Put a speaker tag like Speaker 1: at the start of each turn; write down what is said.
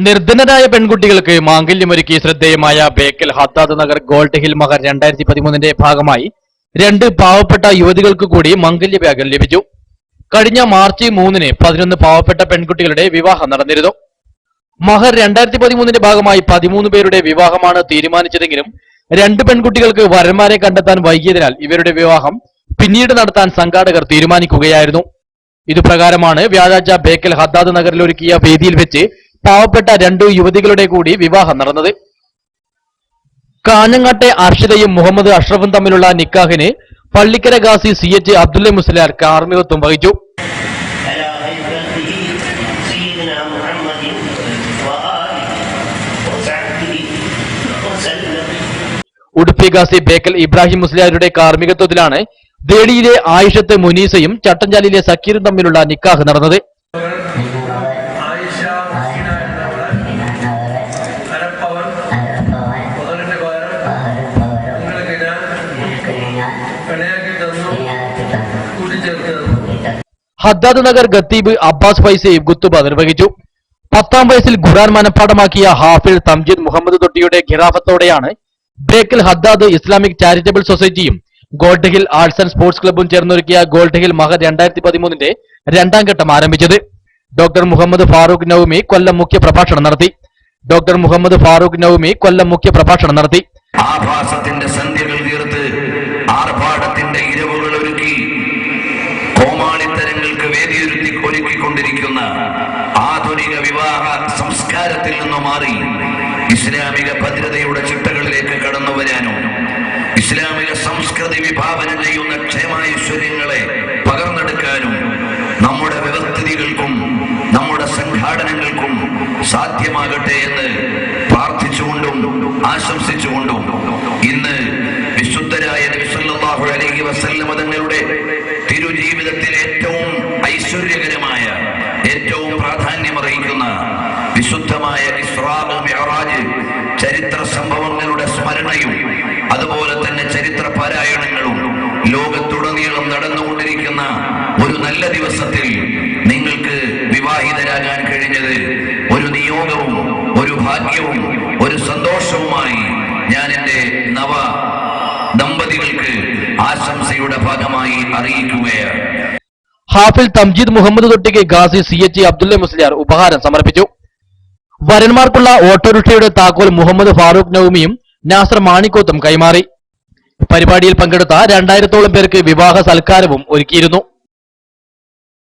Speaker 1: നിർധനരായ പെൺകുട്ടികൾക്ക് മാംഗല്യമൊരുക്കി ശ്രദ്ധേയമായ ബേക്കൽ ഹദ്ദാദ് നഗർ ഗോൾഡ് ഹിൽ മഹർ 2013 ഭാഗമായി 2 പാവപ്പെട്ട യുവതികൾക്ക് കൂടി മംഗല്യഭാഗ്യം ലഭിച്ചു. കഴിഞ്ഞ മാർച്ച് 3 11 പാവപ്പെട്ട പെൺകുട്ടികളുടെ വിവാഹം നടന്നിരുന്നു. മഹർ 2013 ഭാഗമായി 13 പേരുടെ വിവാഹമാണ് തീരുമാനിച്ചതെങ്കിലും 2 പെൺകുട്ടികൾക്ക് വരന്മാരെ കണ്ടെത്താൻ വൈകിയതിനാൽ ഇവരുടെ വിവാഹം പിന്നീട് നടത്താൻ സംഘാടകർ തീരുമാനിക്കുകയായിരുന്നു. ഇതുപ്രകാരമാണ് വ്യാഴാഴ്ച ബേക്കൽ ഹദ്ദാദ് നഗറിൽ ഒരുക്കിയ വേദിയിൽ വെച്ച് പാവപ്പെട്ട 2 യുവതികളുടെ കൂടി വിവാഹം നടന്നത്. കാഞ്ഞങ്ങാട്ടെ അർഷിദയും മുഹമ്മദ് അഷ്റഫും തമ്മിലുള്ള നിക്കാഹിന് പള്ളിക്കര ഗാസി CH അബ്ദുള്ള മുസ്ലിയാർ കാർമ്മികത്വം വഹിച്ചു. ഉടുപ്പി ഗാസി ബേക്കൽ ഇബ്രാഹിം മുസ്ലിയാരുടെ കാർമ്മികത്വത്തിലാണ് ദേളിയിലെ ആയിഷത്ത് മുനീസയും ചട്ടഞ്ചാലിലെ സക്കീറും തമ്മിലുള്ള നിക്കാഹ് നടന്നത്. ഹദ്ദാദ് നഗർ ഖത്തീബ് അബ്ബാസ് ഫൈസി ഖുത്ബ നിർവഹിച്ചു. 10ാം വയസ്സിൽ ഖുർആൻ മനഃപ്പാഠമാക്കിയ ഹാഫിൽ തംജീദ് മുഹമ്മദ് തൊട്ടിയുടെ ഖിറാഫത്തോടെയാണ് ബേക്കൽ ഹദ്ദാദ് ഇസ്ലാമിക് ചാരിറ്റബിൾ സൊസൈറ്റിയും gold hill arts and sports ക്ലബ്ബും ചേർന്നൊരുക്കിയ ഗോൾഡ് ഹിൽ മഹർ 2013 2ാം ഘട്ടം ആരംഭിച്ചത്. ഡോക്ടർ മുഹമ്മദ് ഫാറൂഖ് നൗമി കൊല്ലം മുഖ്യ പ്രഭാഷണം നടത്തി.
Speaker 2: ആഭാസത്തിന്റെ സന്ധ്യകൾ തീർത്ത് ആർഭാടത്തിന്റെ ഇരവുകൾ ഒരുക്കി കോമാളിത്തരങ്ങൾക്ക് വേദിയൊരുത്തി ഒരുക്കിക്കൊണ്ടിരിക്കുന്ന ആധുനിക വിവാഹ സംസ്കാരത്തിൽ നിന്നു മാറി ഇസ്ലാമിക ഭദ്രതയുടെ ചിട്ടകളിലേക്ക് കടന്നു വരാനും ഇസ്ലാമിക സംസ്കൃതി വിഭാവനം ചെയ്യുന്ന ക്ഷേമൈശ്വര്യങ്ങളെ പകർന്നെടുക്കാനും നമ്മുടെ വ്യവസ്ഥിതികൾക്കും നമ്മുടെ സംഘാടനങ്ങൾക്കും സാധ്യമാകട്ടെ എന്ന് പ്രാർത്ഥിച്ചുകൊണ്ടും ആശംസിച്ചുകൊണ്ടും ഇന്ന് വിശുദ്ധരായ നബി സല്ലല്ലാഹു അലൈഹി വസല്ലം തങ്ങളുടെ തിരുജീവിതത്തിൽ ഏറ്റവും ഐശ്വര്യകരമായ ഏറ്റവും പ്രാധാന്യമറിയിക്കുന്ന വിശുദ്ധമായ ഇസ്റാ മിഅ്റാജ് ചരിത്ര സംഭവങ്ങളുടെ സ്മരണയും അതുപോലെ തന്നെ ചരിത്ര പാരായണങ്ങളും ലോകത്തുടനീളം നടന്നുകൊണ്ടിരിക്കുന്ന ഒരു നല്ല ദിവസത്തിൽ നിങ്ങൾക്ക് വിവാഹിതരാകാൻ കഴിഞ്ഞത് ഒരു നിയോഗവും ഒരു ഭാഗ്യവും ഒരു സന്തോഷവുമായി ഞാൻ എന്റെ നവ ദമ്പതികൾക്ക് ആശംസയുടെ ഭാഗമായി അറിയിക്കുകയാണ്.
Speaker 1: ഹാഫിൽ തംജീദ് മുഹമ്മദ് തൊട്ടിക്ക് ഗാസി CH അബ്ദുള്ള മുസ്ലിയാർ ഉപഹാരം സമർപ്പിച്ചു. വരന്മാർക്കുള്ള ഓട്ടോറിക്ഷയുടെ താക്കോൽ മുഹമ്മദ് ഫാറൂഖ് നൗമിയും നാസർ മാണിക്കോത്തും കൈമാറി. പരിപാടിയിൽ പങ്കെടുത്ത 2000ഓളം പേർക്ക് വിവാഹ സൽക്കാരവും ഒരുക്കിയിരുന്നു.